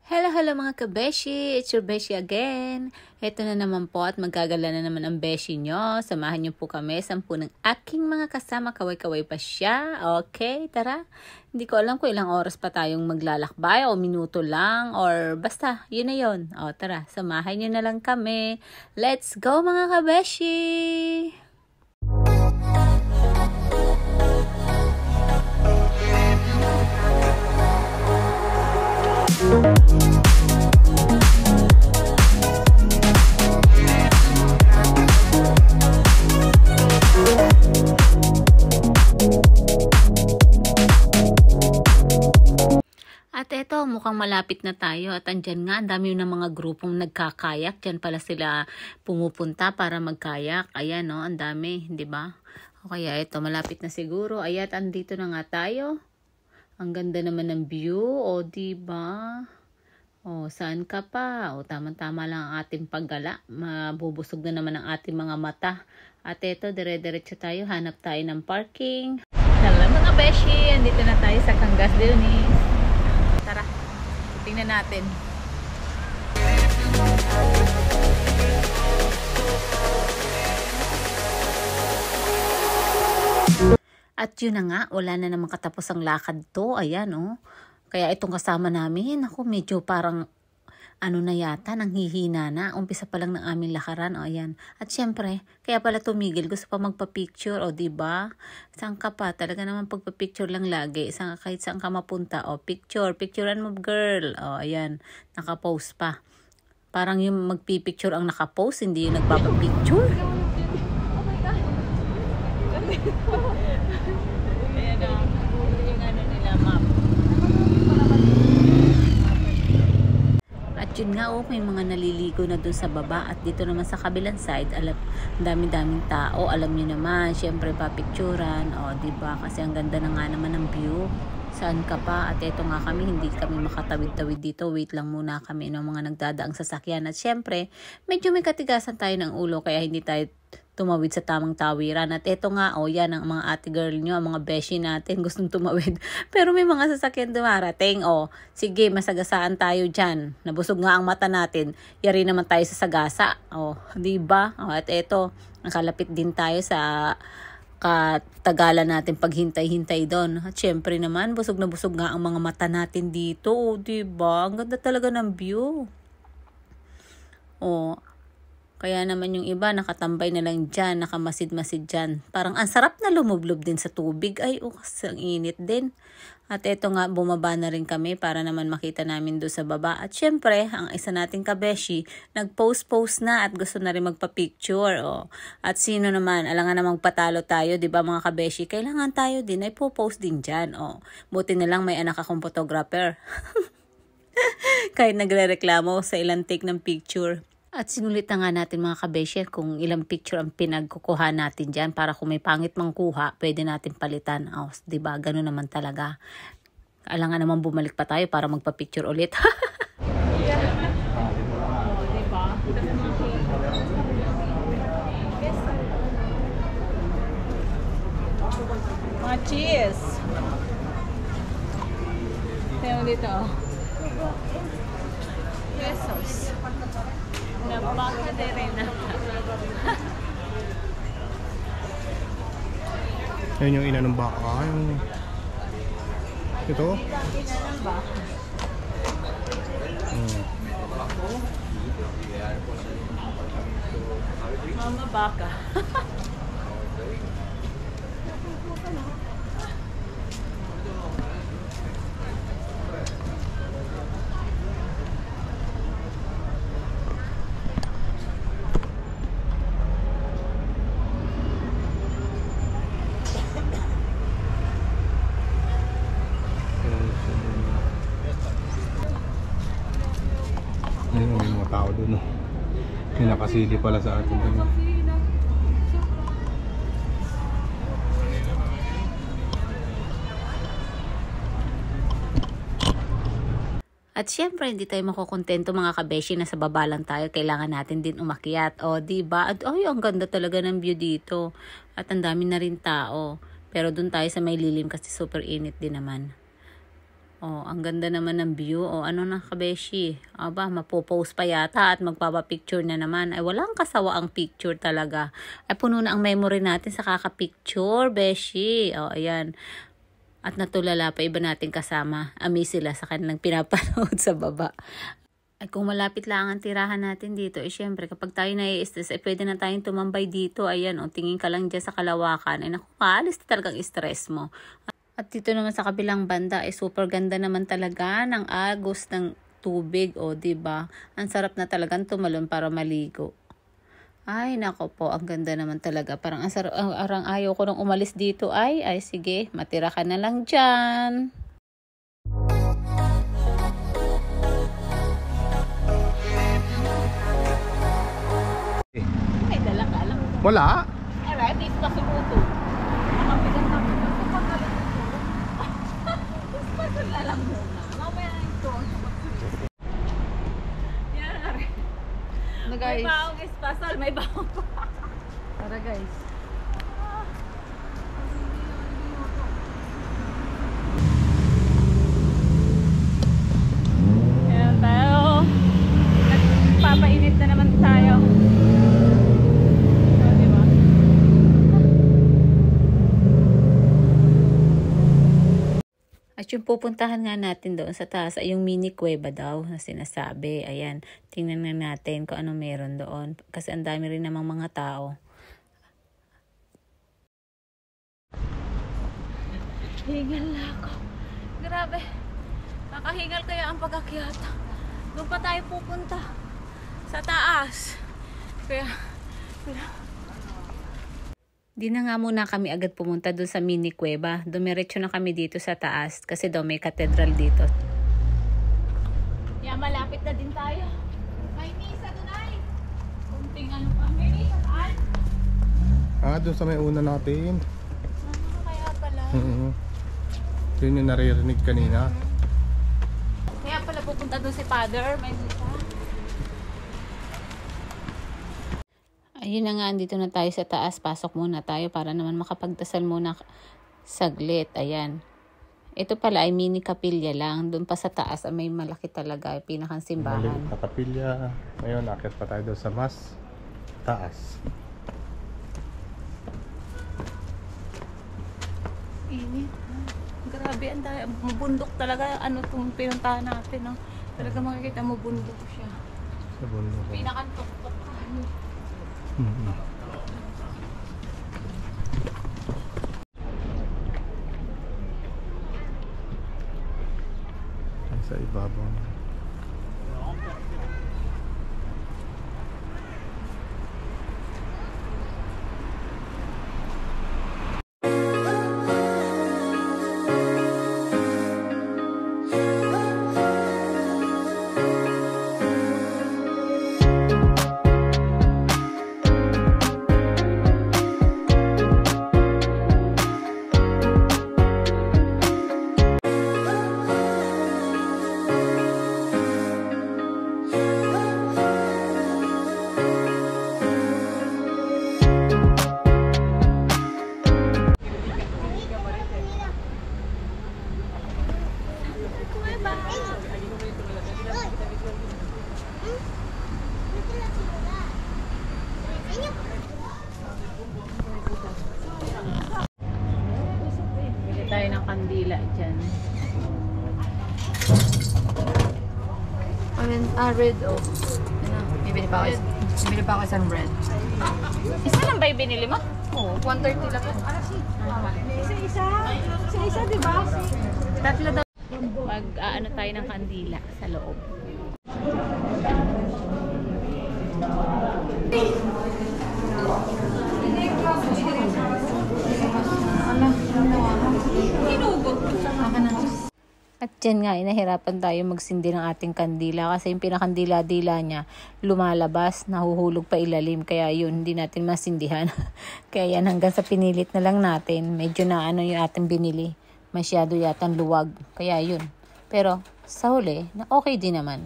Hello, hello mga kabeshi! It's your beshi again. Ito na naman po at magagala na naman ang beshi nyo. Samahan nyo po kami, 10 ng aking mga kasama. Kaway-kaway pa siya. Okay, tara. Hindi ko alam kung ilang oras pa tayong maglalakbay o minuto lang or basta, yun na yun. O tara, samahan nyo na lang kami. Let's go mga kabeshi! At eto, mukhang malapit na tayo at andyan nga, ang dami na mga grupong nagkakayak. Diyan pala sila pumupunta para magkayak. Ayan no, ang dami, di ba? O kaya eto, malapit na siguro. Ayan, andito na nga tayo. Ang ganda naman ng view, o di ba? O, saan ka pa? O, tama-tama lang ang ating paggala. Mabubusog na naman ang ating mga mata. At eto, dire-diretso tayo. Hanap tayo ng parking. Hello mga beshi! Andito na tayo sa Cangas de Unis. Tara, tingnan natin. At yun na nga, wala na namang katapos ang lakad to. Ayan oh. Kaya itong kasama namin, ako medyo parang ano na yata, nanghihina na. Umpisa pa lang ng aming lakaran. O, ayan. At syempre, kaya pala tumigil. Gusto pa magpa-picture. O, diba? Saan ka pa? Talaga naman pagpa-picture lang lagi. Kahit saan ka mapunta. O, picture. Picturean mo, girl. O, ayan. Nakapost pa. Parang yung magpipicture ang nakapost, hindi yung nagpapapicture. Oh my God! Ayan o. Yung ano nila, map. At yun nga, oh, may mga naliligo na dun sa baba. At dito naman sa kabilang side, dami-daming tao. Alam niyo naman, syempre papicturan. O, diba? Kasi ang ganda na nga naman ng view. Saan ka pa? At eto nga kami, hindi kami makatawid-tawid dito. Wait lang muna kami ng mga nagdadaang sasakyan. At syempre, medyo may katigasan tayo ng ulo. Kaya hindi tayo tumawid sa tamang tawiran. At eto nga, oh, yan ang mga ate girl nyo, ang mga beshi natin, gustong tumawid. Pero may mga sasakyan dumarating, oh, sige, masagasaan tayo dyan. Nabusog nga ang mata natin, yari naman tayo sa sagasa. Oh, diba? Oh, at eto, nakalapit din tayo sa katagalan natin paghintay-hintay doon. At syempre naman, busog na busog nga ang mga mata natin dito, oh, diba? Ang ganda talaga ng view. Oh, kaya naman yung iba, nakatambay na lang dyan, nakamasid-masid dyan. Parang ang sarap na lumublob din sa tubig. Ay, ang init din. At eto nga, bumaba na rin kami para naman makita namin doon sa baba. At syempre, ang isa nating kabeshi, nag-post na at gusto na rin magpa-picture. Oh. At sino naman, alangan namang patalo tayo, di ba mga kabeshi? Kailangan tayo din ay po-post din dyan. Oh. Buti na lang may anak akong photographer. Kahit nagre-reklamo sa ilang take ng picture. At sinulit na nga natin mga kabeshi kung ilang picture ang pinagkukuha natin dyan para kung may pangit mang kuha, pwede natin palitan. Oh, diba? Ganun naman talaga. Alangan naman bumalik pa tayo para magpa-picture ulit. Yeah. Oh, diba? Mga cheese. Tingnan dito. Pesos. Napaka de Renata. Ayun yung ina ng baka. Yung... Ito? Ina ng baka. Mama baka. Ayun, may mga tao doon. No? May nakasili pala sa atin doon. At syempre, hindi tayo makukontento mga kabeshi na sa baba lang tayo. Kailangan natin din umakyat. O, diba? At ay, ang ganda talaga ng view dito. At ang dami na rin tao. Pero dun tayo sa may lilim kasi super init din naman. Oh, ang ganda naman ng view. Oh, ano na kabeshi? Aba, mapopost pa yata at magpapapicture na naman. Ay, walang kasawa ang picture talaga. Ay, puno na ang memory natin sa kakapicture, beshi. Oh, ayan. At natulala pa iba nating kasama. Amaze sila sa kanilang pinapanood sa baba. Ay, kung malapit lang ang tirahan natin dito, eh syempre, kapag tayo nai-stress, eh pwede na tayong tumambay dito. Ayan, oh, tingin ka lang dyan sa kalawakan. Ay, naku, maalis na talagang stress mo. At dito naman sa kabilang banda, ay super ganda naman talaga ng agos ng tubig. O, diba? Ang sarap na talagang tumalon para maligo. Ay, nako po, ang ganda naman talaga. Parang arang ayaw ko nang umalis dito. Ay, sige, matira ka na lang dyan. May dala ka lang. Wala. Alright, dito pa sumuto. Nakapigan na ko. Alam mo na. Mamaya na ito. Yan, are. Ano May guys? baong espasal, may baong. Tara guys. Yan tayo. Nagpapainit na naman tayo. So, diba? At yung pupuntahan nga natin doon sa taas ay yung mini kuweba daw na sinasabi. Ayan, tingnan na natin kung ano meron doon. Kasi ang dami rin namang mga tao. Hingal na ako. Grabe. Nakahingal kaya ang pag-akyat. Doon pa tayo pupunta. Sa taas. Kaya Di na nga muna kami agad pumunta doon sa mini kuweba. Dumiretso na kami dito sa taas kasi daw may katedral dito. yeah, malapit na din tayo. May misa doon ay. Kunting ano pa. May misa saan? Doon sa may una natin. Ano kaya pala? Yun yung naririnig kanina. Kaya pala pupunta doon si Father. May misa. Ayun na nga, andito na tayo sa taas. Pasok muna tayo para naman makapagdasal muna saglit. Ayan. Ito pala ay mini kapilya lang. Doon pa sa taas ay may malaki talaga. Pinakang simbahan. Maliit na kapilya. Ngayon, akit pa tayo doon sa mas taas. Init. Grabe, ang dahil. Bundok talaga. Ano itong pinuntahan natin. No? Talaga makikita mo bundok siya. Sa bundok. Pinakantok-tok. Sa ibabaw. Bili tayo ng kandila dyan. Red oh. Bibili pa ako isang bread. Isa lang ba yung binili mo? Oo, 130 lang. Isa, di ba? Tatlo daw. Mag-aano tayo ng kandila sa loob. At dyan nga, nahirapan tayo magsindi ng ating kandila kasi yung pinakandila-dila niya lumalabas, nahuhulog pa ilalim. Kaya yun, hindi natin masindihan. Kaya yan, hanggang sa pinilit na lang natin. Medyo na ano yung ating binili. Masyado yatang luwag. Kaya yun. Pero sa huli, na okay din naman.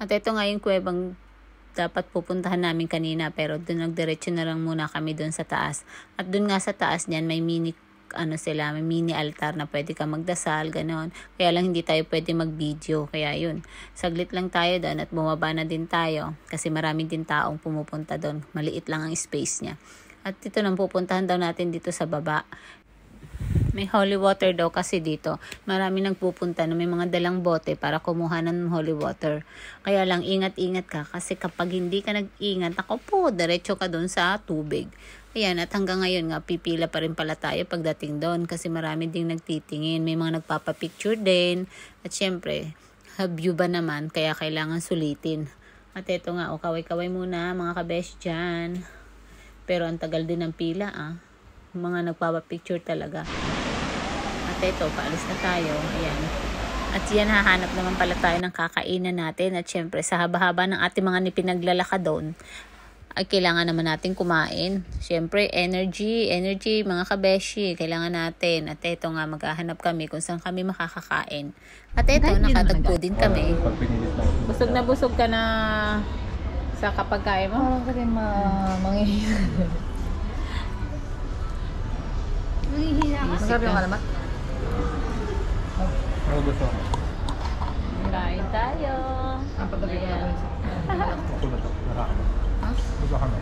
At ito nga yung kuwebang dapat pupuntahan namin kanina, pero doon nagdiretso na lang muna kami doon sa taas. At doon nga sa taas niyan may mini may mini altar na pwede ka magdasal, ganon. Kaya lang hindi tayo pwede mag-video. Kaya yun, saglit lang tayo doon at bumaba na din tayo kasi marami din taong pumupunta doon. Maliit lang ang space niya. At ito nang pupuntahan daw natin dito sa baba. May holy water daw kasi dito. Marami nagpupunta na may mga dalang bote para kumuha ng holy water. Kaya lang ingat-ingat ka kasi kapag hindi ka nag-ingat, ako po, diretso ka doon sa tubig. Ayan, at hanggang ngayon nga, pipila pa rin pala tayo pagdating doon kasi marami ding nagtitingin. May mga nagpapapicture din. At syempre, view ba naman, kaya kailangan sulitin. At eto nga, kaway-kaway muna mga kabesh dyan. Pero ang tagal din ng pila mga nagpapapicture talaga. At eto, paalis na tayo. Ayan. At yan, hahanap naman pala tayo ng kakainan natin. At syempre, sa haba-haba ng ating mga pinaglalakad doon, ay kailangan naman natin kumain. Syempre, energy, mga kabeshi, kailangan natin. At eto nga, maghahanap kami kung saan kami makakakain. At eto, nakatagpo din kami. Busog na busog ka na sa kapagkain mo? Parang kasi manghihina. Manghihina ka. Masarap yung alamat? Ano gusto ko? Kain tayo. Ayan. Ako na to. Nakakaba. Gusto ka na.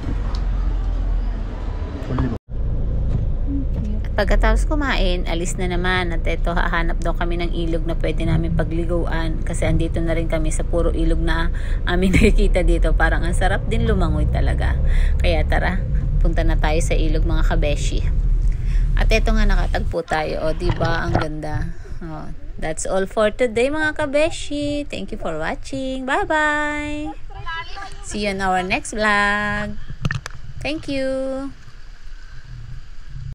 Pagkatapos kumain, alis na naman. At eto, hahanap daw kami ng ilog na pwede namin pagliguan. Kasi andito na rin kami sa puro ilog na aming nakikita dito. Parang ang sarap din lumangoy talaga. Kaya tara, punta na tayo sa ilog mga kabeshi. At eto nga, nakatagpo tayo. O, diba? Ang ganda. O, that's all for today mga kabeshi. Thank you for watching. Bye-bye! See you in our next vlog. Thank you!